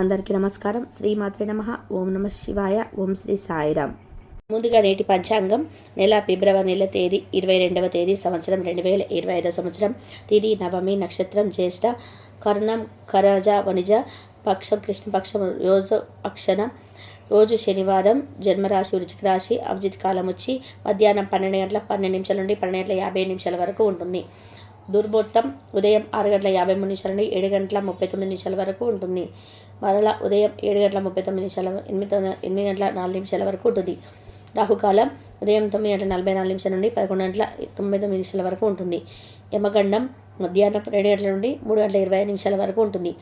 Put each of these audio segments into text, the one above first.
అందరికీ నమస్కారం. శ్రీమాత్రే నమః. ఓం నమ శివాయ. ఓం శ్రీ సాయిరామ్. ముందుగా నేటి పంచాంగం. నెల ఫిబ్రవరి నెల తేదీ 22వ తేదీ, సంవత్సరం 2025 సంవత్సరం. తిథి నవమి, నక్షత్రం జ్యేష్ఠ, కర్ణం కరజ వనిజ, పక్షం కృష్ణపక్షం, రోజు అక్షణ, రోజు శనివారం, జన్మరాశి వృశ్చిక రాశి, అభిజిత్ కాలం వచ్చి మధ్యాహ్నం 12 గంటల 12 నిమిషాల నుండి 12 గంటల 50 నిమిషాల వరకు ఉంటుంది. దుర్ముహూర్తం ఉదయం 6 గంటల 53 నిమిషాల నుండి 7 గంటల 39 నిమిషాల వరకు ఉంటుంది. మరలా ఉదయం 7 గంటల 39 నిమిషాల 8 గంటల 4 నిమిషాల వరకు ఉంటుంది. రాహుకాలం ఉదయం 9 గంటల 44 నిమిషాల నుండి 11 గంటల 99 నిమిషాల వరకు ఉంటుంది. యమగండం మధ్యాహ్నం 2 గంటల నుండి 3 గంటల 25 నిమిషాల వరకు ఉంటుంది.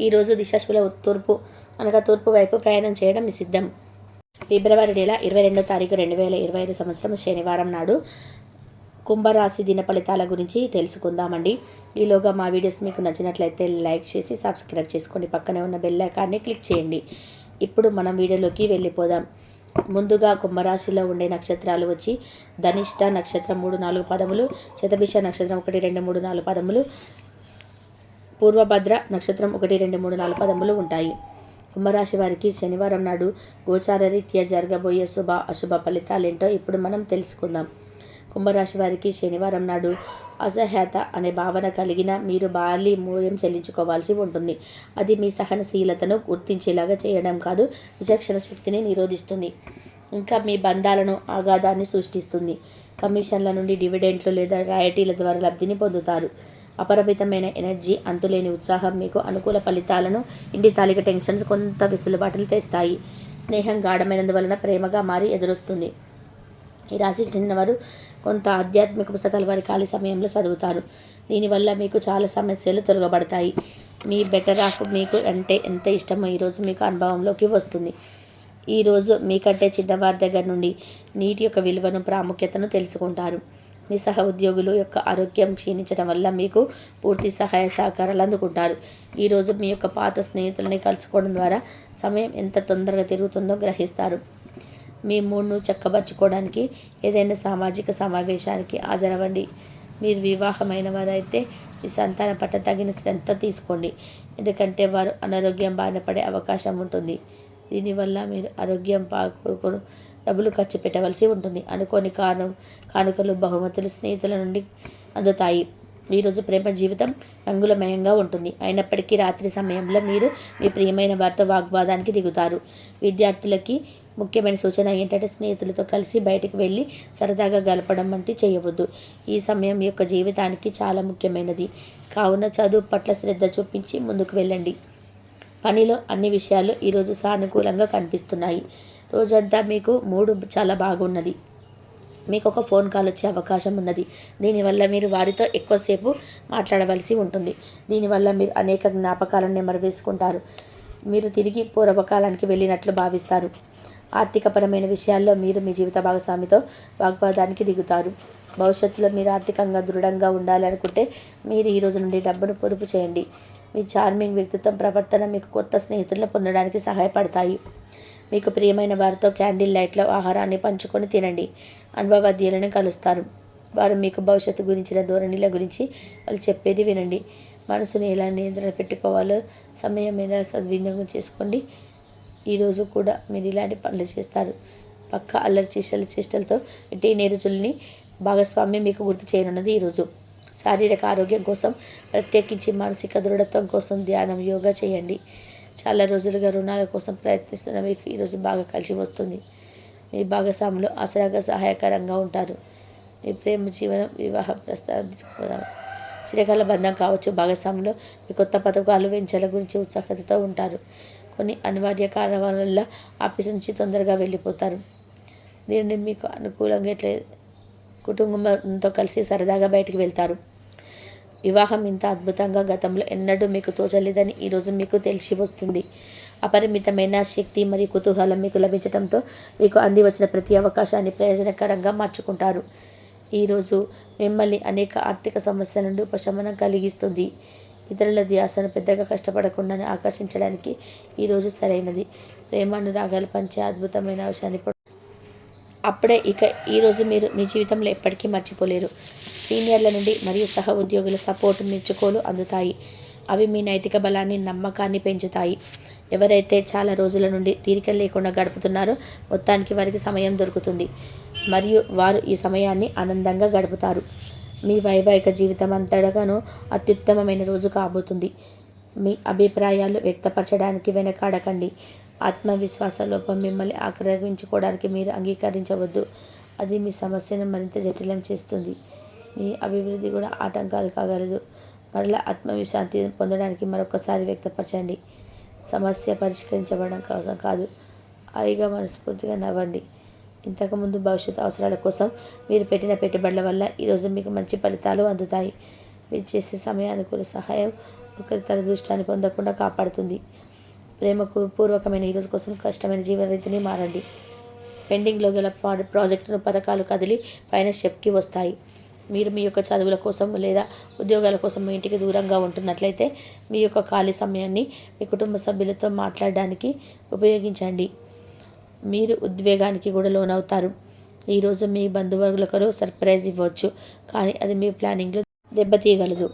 ఈరోజు దిశాశూల తూర్పు అనగా తూర్పు వైపు ప్రయాణం చేయడం నిషిద్ధం. ఫిబ్రవరి నెల 22వ తారీఖు 2025 సంవత్సరం శనివారం నాడు కుంభరాశి దిన ఫలితాల గురించి తెలుసుకుందామండి. ఈలోగా మా వీడియోస్ మీకు నచ్చినట్లయితే లైక్ చేసి సబ్స్క్రైబ్ చేసుకోండి. పక్కనే ఉన్న బెల్ ఐకాన్ని క్లిక్ చేయండి. ఇప్పుడు మనం వీడియోలోకి వెళ్ళిపోదాం. ముందుగా కుంభరాశిలో ఉండే నక్షత్రాలు వచ్చి ధనిష్ట నక్షత్రం 3-4 పదములు, శతభిష నక్షత్రం 1-2-3-4 పదములు, పూర్వభద్ర నక్షత్రం 1-2-3-4 పదములు ఉంటాయి. కుంభరాశి వారికి శనివారం నాడు గోచార రీత్యా జరగబోయే శుభ అశుభ ఫలితాలేంటో ఇప్పుడు మనం తెలుసుకుందాం. కుంభరాశి వారికి శనివారం నాడు అసహ్యత అనే భావన కలిగిన మీరు భారీ మూల్యం చెల్లించుకోవాల్సి ఉంటుంది. అది మీ సహనశీలతను గుర్తించేలాగా చేయడం కాదు, విచక్షణ శక్తిని నిరోధిస్తుంది. ఇంకా మీ బంధాలను ఆఘాతాన్ని సృష్టిస్తుంది. కమిషన్ల నుండి డివిడెంట్లు లేదా రాయటీల ద్వారా లబ్ధిని పొందుతారు. అపరిమితమైన ఎనర్జీ, అంతులేని ఉత్సాహం మీకు అనుకూల ఫలితాలను, ఇంటి తాలిక టెన్షన్స్ కొంత వెసులుబాటులు తెస్తాయి. స్నేహం గాఢమైనందువలన ప్రేమగా మారి ఎదురొస్తుంది. ఈ రాశికి చెందినవారు కొంత ఆధ్యాత్మిక పుస్తకాలు వారి ఖాళీ సమయంలో చదువుతారు. దీనివల్ల మీకు చాలా సమస్యలు తొలగబడతాయి. మీ బెటర్ ఆఫ్ మీకు అంటే ఎంత ఇష్టమో ఈరోజు మీకు అనుభవంలోకి వస్తుంది. ఈరోజు మీకంటే చిన్నవారి దగ్గర నుండి నీటి యొక్క విలువను, ప్రాముఖ్యతను తెలుసుకుంటారు. మీ సహ ఉద్యోగుల యొక్క ఆరోగ్యం క్షీణించడం వల్ల మీకు పూర్తి సహాయ సహకారాలు అందుకుంటారు. ఈరోజు మీ యొక్క పాత స్నేహితులని కలుసుకోవడం ద్వారా సమయం ఎంత తొందరగా తిరుగుతుందో గ్రహిస్తారు. మీ మూడ్ను చక్కబరుచుకోవడానికి ఏదైనా సామాజిక సమావేశానికి హాజరవ్వండి. మీరు వివాహమైన వారైతే మీ సంతానం పట్ల తగిన శ్రద్ధ తీసుకోండి, ఎందుకంటే వారు అనారోగ్యం బారిన పడే అవకాశం ఉంటుంది. దీనివల్ల మీరు ఆరోగ్యం పాల్గొను డబ్బులు ఖర్చు పెట్టవలసి ఉంటుంది. అనుకోని కానుకలు, బహుమతులు స్నేహితుల నుండి అందుతాయి. ఈరోజు ప్రేమ జీవితం రంగులమయంగా ఉంటుంది. అయినప్పటికీ రాత్రి సమయంలో మీరు మీ ప్రియమైన వారితో వాగ్వాదానికి దిగుతారు. విద్యార్థులకి ముఖ్యమైన సూచన ఏంటంటే స్నేహితులతో కలిసి బయటికి వెళ్ళి సరదాగా గడపడం వంటి చేయవద్దు. ఈ సమయం మీ యొక్క జీవితానికి చాలా ముఖ్యమైనది. కావున చదువు పట్ల శ్రద్ధ చూపించి ముందుకు వెళ్ళండి. పనిలో అన్ని విషయాలు ఈరోజు సానుకూలంగా కనిపిస్తున్నాయి. రోజంతా మీకు మూడు చాలా బాగున్నది. మీకు ఒక ఫోన్ కాల్ వచ్చే అవకాశం ఉన్నది. దీనివల్ల మీరు వారితో ఎక్కువసేపు మాట్లాడవలసి ఉంటుంది. దీనివల్ల మీరు అనేక జ్ఞాపకాలను నెమరవేసుకుంటారు. మీరు తిరిగి పూర్వకాలానికి వెళ్ళినట్లు భావిస్తారు. ఆర్థికపరమైన విషయాల్లో మీరు మీ జీవిత భాగస్వామితో వాగ్వాదానికి దిగుతారు. భవిష్యత్తులో మీరు ఆర్థికంగా దృఢంగా ఉండాలి అనుకుంటే మీరు ఈ రోజు నుండి డబ్బును పొదుపు చేయండి. మీ చార్మింగ్ వ్యక్తిత్వం, ప్రవర్తన మీకు కొత్త స్నేహితులను పొందడానికి సహాయపడతాయి. మీకు ప్రియమైన వారితో క్యాండిల్ లైట్లో ఆహారాన్ని పంచుకొని తినండి. అనుభవజ్ఞులను కలుస్తారు. వారు మీకు భవిష్యత్తు గురించిన ధోరణిల గురించి వాళ్ళు చెప్పేది వినండి. మనసుని ఎలా నియంత్రణ పెట్టుకోవాలో సమయం ఎలా సద్వినియోగం చేసుకోండి. ఈరోజు కూడా మీరు ఇలాంటి పనులు చేస్తారు. పక్క అల్లరి చేష్టలతో టీనేరుజుల్ని భాగస్వామ్యం మీకు గుర్తు చేయనున్నది. ఈరోజు శారీరక ఆరోగ్యం కోసం, ప్రత్యేకించి మానసిక దృఢత్వం కోసం ధ్యానం, యోగా చేయండి. చాలా రోజులుగా రుణాల కోసం ప్రయత్నిస్తున్న మీకు ఈరోజు బాగా కలిసి వస్తుంది. మీ భాగస్వాములు ఆసరాగా సహాయకరంగా ఉంటారు. మీ ప్రేమ జీవనం, వివాహ ప్రస్తావన తీసుకోవడం చిరకాల బంధం కావచ్చు. భాగస్వాములు మీ కొత్త పథకాలు, వెంచర్ల గురించి ఉత్సాహతతో ఉంటారు. కొన్ని అనివార్య కారణాల వల్ల ఆఫీస్ నుంచి తొందరగా వెళ్ళిపోతారు. దీనిని మీకు అనుకూలంగా ఎట్లే కుటుంబంతో కలిసి సరదాగా బయటికి వెళ్తారు. వివాహం ఇంత అద్భుతంగా గతంలో ఎన్నడూ మీకు తోచలేదని ఈరోజు మీకు తెలిసి వస్తుంది. అపరిమితమైన శక్తి మరియు కుతూహలం మీకు లభించడంతో మీకు అంది వచ్చిన ప్రతి అవకాశాన్ని ప్రయోజనకరంగా మార్చుకుంటారు. ఈరోజు మిమ్మల్ని అనేక ఆర్థిక సమస్యల నుండి ఉపశమనం కలిగిస్తుంది. ఇతరుల ధ్యాసను పెద్దగా కష్టపడకుండానే ఆకర్షించడానికి ఈరోజు సరైనది. ప్రేమానురాగాలు పంచే అద్భుతమైన అవకాశాన్ని అప్పుడే ఈరోజు మీరు మీ జీవితంలో ఎప్పటికీ మర్చిపోలేరు. సీనియర్ల నుండి మరియు సహ ఉద్యోగుల సపోర్ట్, మెచ్చుకోలు అందుతాయి. అవి మీ నైతిక బలాన్ని, నమ్మకాన్ని పెంచుతాయి. ఎవరైతే చాలా రోజుల నుండి తీరిక లేకుండా గడుపుతున్నారో మొత్తానికి వారికి సమయం దొరుకుతుంది మరియు వారు ఈ సమయాన్ని ఆనందంగా గడుపుతారు. మీ వైవాహిక జీవితం అంతటగానూ అత్యుత్తమమైన రోజు కాబోతుంది. మీ అభిప్రాయాలు వ్యక్తపరచడానికి వెనకాడకండి. ఆత్మవిశ్వాస లోపం మిమ్మల్ని ఆక్రమించుకోవడానికి మీరు అంగీకరించవద్దు. అది మీ సమస్యను మరింత జటిలం చేస్తుంది. మీ అభివృద్ధి కూడా ఆటంకాలు కాగలదు. మరలా ఆత్మవిశ్రాంతి పొందడానికి మరొకసారి వ్యక్తపరచండి. సమస్య పరిష్కరించబడడం కోసం కాదు, హాయిగా మనస్ఫూర్తిగా నవ్వండి. ఇంతకుముందు భవిష్యత్ అవసరాల కోసం మీరు పెట్టిన పెట్టుబడుల వల్ల ఈరోజు మీకు మంచి ఫలితాలు అందుతాయి. మీరు చేసే సమయానుకూల సహాయం ఒకరి తన దృష్టాన్ని పొందకుండా కాపాడుతుంది. ప్రేమకు పూర్వకమైన ఈరోజు కోసం కష్టమైన జీవన రీతిని మారండి. పెండింగ్లో గల ప్రాజెక్టును పథకాలు కదిలి పైన స్టెప్కి వస్తాయి. మీరు మీ యొక్క చదువుల కోసం లేదా ఉద్యోగాల కోసం మీ ఇంటికి దూరంగా ఉంటున్నట్లయితే మీ యొక్క ఖాళీ సమయాన్ని మీ కుటుంబ సభ్యులతో మాట్లాడడానికి ఉపయోగించండి. మీరు ఉద్వేగానికి కూడా లోనవుతారు. ఈరోజు మీ బంధువర్గులొకరు సర్ప్రైజ్ ఇవ్వచ్చు, కానీ అది మీ ప్లానింగ్లో దెబ్బతీయగలదు.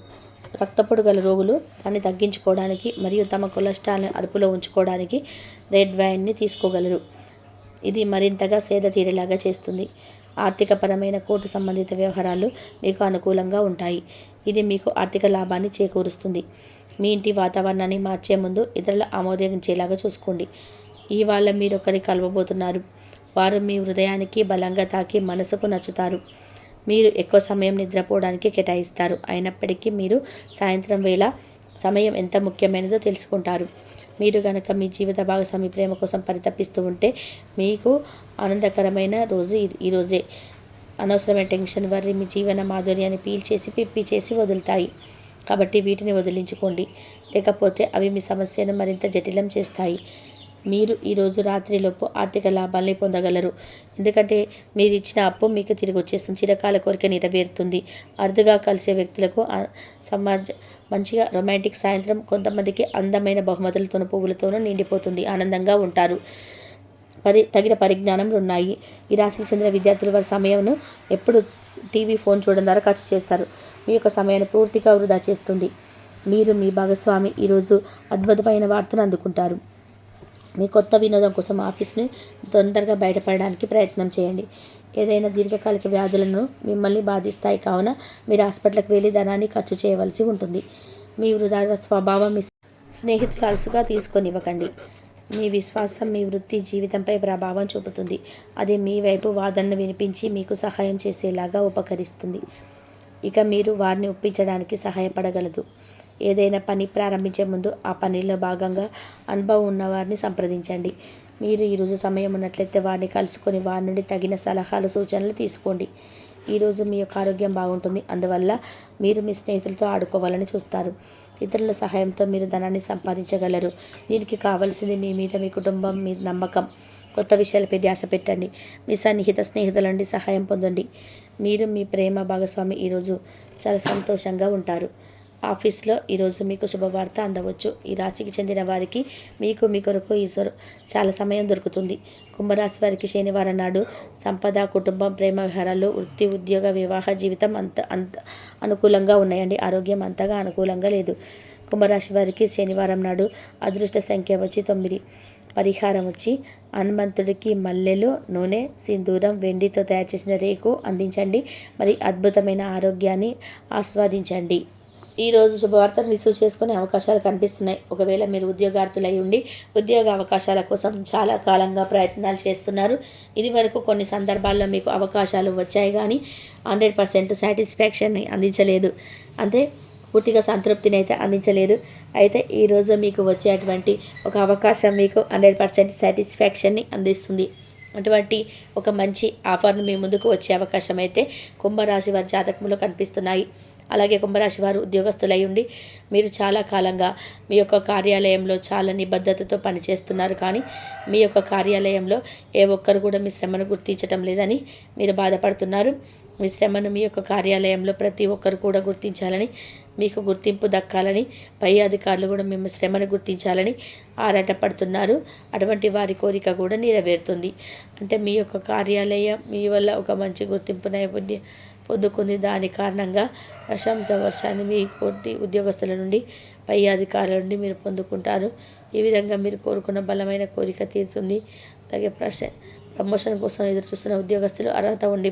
రక్తపోటు గల రోగులు దాన్ని తగ్గించుకోవడానికి మరియు తమ కొలెస్ట్రాల్ని అదుపులో ఉంచుకోవడానికి రెడ్ వైన్ని తీసుకోగలరు. ఇది మరింతగా సేద తీరేలాగా చేస్తుంది. ఆర్థికపరమైన కోర్టు సంబంధిత వ్యవహారాలు మీకు అనుకూలంగా ఉంటాయి. ఇది మీకు ఆర్థిక లాభాన్ని చేకూరుస్తుంది. మీ ఇంటి వాతావరణాన్ని మార్చే ముందు ఇతరుల ఆమోదించేలాగా చూసుకోండి. ఇవాళ మీరొకరి కలవబోతున్నారు. వారు మీ హృదయానికి బలంగా తాకి మనసుకు నచ్చుతారు. మీరు ఎక్కువ సమయం నిద్రపోవడానికి కేటాయిస్తారు. అయినప్పటికీ మీరు సాయంత్రం వేళ సమయం ఎంత ముఖ్యమైనదో తెలుసుకుంటారు. మీరు కనుక మీ జీవిత భాగస్వామి ప్రేమ కోసం పరితపిస్తూ ఉంటే మీకు ఆనందకరమైన రోజు ఈరోజే. అనవసరమైన టెన్షన్, వర్రీ మీ జీవన మాధుర్యాన్ని పీల్చేసి పిప్పి చేసి వదులుతాయి. కాబట్టి వీటిని వదిలించుకోండి, లేకపోతే అవి మీ సమస్యను మరింత జటిలం చేస్తాయి. మీరు ఈరోజు రాత్రిలోపు ఆర్థిక లాభాల్ని పొందగలరు, ఎందుకంటే మీరు ఇచ్చిన అప్పు మీకు తిరిగి వచ్చేస్తుంది. చిరకాల కోరిక నెరవేరుతుంది. అరుదుగా కలిసే వ్యక్తులకు మంచిగా రొమాంటిక్ సాయంత్రం. కొంతమందికి అందమైన బహుమతులతోనూ పువ్వులతోనూ నిండిపోతుంది. ఆనందంగా ఉంటారు. తగిన పరిజ్ఞానం ఉన్నాయి. ఈ రాశికి చెందిన విద్యార్థులు వారి సమయంను ఎప్పుడు టీవీ, ఫోన్ చూడడం ద్వారా ఖర్చు చేస్తారు. మీ యొక్క సమయాన్ని పూర్తిగా వృధా చేస్తుంది. మీరు మీ భాగస్వామి ఈరోజు అద్భుతమైన వార్తను అందుకుంటారు. మీ కొత్త వినోదం కోసం ఆఫీస్ని తొందరగా బయటపడడానికి ప్రయత్నం చేయండి. ఏదైనా దీర్ఘకాలిక వ్యాధులను మిమ్మల్ని బాధిస్తాయి కావున మీరు హాస్పిటల్కి వెళ్ళి ధనాన్ని ఖర్చు చేయవలసి ఉంటుంది. మీ వృధా స్వభావం మీ స్నేహితులు అలసుగా తీసుకొనివ్వకండి. మీ విశ్వాసం మీ వృత్తి జీవితంపై ప్రభావం చూపుతుంది. అది మీ వైపు వాదనను వినిపించి మీకు సహాయం చేసేలాగా ఉపకరిస్తుంది. ఇక మీరు వారిని ఒప్పించడానికి సహాయపడగలదు. ఏదైనా పని ప్రారంభించే ముందు ఆ పనిలో భాగంగా అనుభవం ఉన్నవారిని సంప్రదించండి. మీరు ఈరోజు సమయం ఉన్నట్లయితే వారిని కలుసుకొని వారి నుండి తగిన సలహాలు, సూచనలు తీసుకోండి. ఈరోజు మీ యొక్క ఆరోగ్యం బాగుంటుంది. అందువల్ల మీరు మీ స్నేహితులతో ఆడుకోవాలని చూస్తారు. ఇతరుల సహాయంతో మీరు ధనాన్ని సంపాదించగలరు. దీనికి కావలసింది మీ మీద మీ కుటుంబం మీద నమ్మకం. కొత్త విషయాలపై ధ్యాస పెట్టండి. మీ సన్నిహిత స్నేహితుల నుండి సహాయం పొందండి. మీరు మీ ప్రేమ భాగస్వామి ఈరోజు చాలా సంతోషంగా ఉంటారు. ఆఫీస్లో ఈరోజు మీకు శుభవార్త అందవచ్చు. ఈ రాశికి చెందిన వారికి మీ కొరకు ఈశ్వరు చాలా సమయం దొరుకుతుంది. కుంభరాశి వారికి శనివారం నాడు సంపద, కుటుంబం, ప్రేమ వ్యవహారాలు, వృత్తి, ఉద్యోగ, వివాహ జీవితం అంత అనుకూలంగా ఉన్నాయండి. ఆరోగ్యం అంతగా అనుకూలంగా లేదు. కుంభరాశి వారికి శనివారం నాడు అదృష్ట సంఖ్య వచ్చి 9. పరిహారం వచ్చి హనుమంతుడికి మల్లెలు, నూనె, సింధూరం, వెండితో తయారు చేసిన రేకు అందించండి. మరి అద్భుతమైన ఆరోగ్యాన్ని ఆస్వాదించండి. ఈరోజు శుభవార్తను రిసీవ్ చేసుకునే అవకాశాలు కనిపిస్తున్నాయి. ఒకవేళ మీరు ఉద్యోగార్థులై ఉండి ఉద్యోగ అవకాశాల కోసం చాలా కాలంగా ప్రయత్నాలు చేస్తున్నారు. ఇది వరకు కొన్ని సందర్భాల్లో మీకు అవకాశాలు వచ్చాయి, కానీ 100% సాటిస్ఫాక్షన్ని అందించలేదు. అంటే పూర్తిగా సంతృప్తిని అయితే అందించలేదు. అయితే ఈరోజు మీకు వచ్చేటువంటి ఒక అవకాశం మీకు 100% సాటిస్ఫాక్షన్ని అందిస్తుంది. అటువంటి ఒక మంచి ఆఫర్ను మీ ముందుకు వచ్చే అవకాశం అయితే కుంభరాశి వారి జాతకంలో కనిపిస్తున్నాయి. అలాగే కుంభరాశి వారు ఉద్యోగస్తులై ఉండి మీరు చాలా కాలంగా మీ యొక్క కార్యాలయంలో చాలా నిబద్ధతతో పనిచేస్తున్నారు, కానీ మీ యొక్క కార్యాలయంలో ఏ ఒక్కరు కూడా మీ శ్రమను గుర్తించటం లేదని మీరు బాధపడుతున్నారు. మీ శ్రమను మీ యొక్క కార్యాలయంలో ప్రతి ఒక్కరు కూడా గుర్తించాలని, మీకు గుర్తింపు దక్కాలని, పై అధికారులు కూడా మేము శ్రమను గుర్తించాలని ఆరాటపడుతున్నారు. అటువంటి వారి కోరిక కూడా నెరవేరుతుంది. అంటే మీ యొక్క కార్యాలయం మీ వల్ల ఒక మంచి గుర్తింపు నైపుణ్యం పొందుకుంది. దాని కారణంగా ప్రశంస వర్షాన్ని మీ కోటి ఉద్యోగస్తుల నుండి, పై అధికారుల నుండి మీరు పొందుకుంటారు. ఈ విధంగా మీరు కోరుకున్న బలమైన కోరిక తీరుతుంది. అలాగే ప్రమోషన్ కోసం ఎదురు చూస్తున్న ఉద్యోగస్తులు అర్హత ఉండి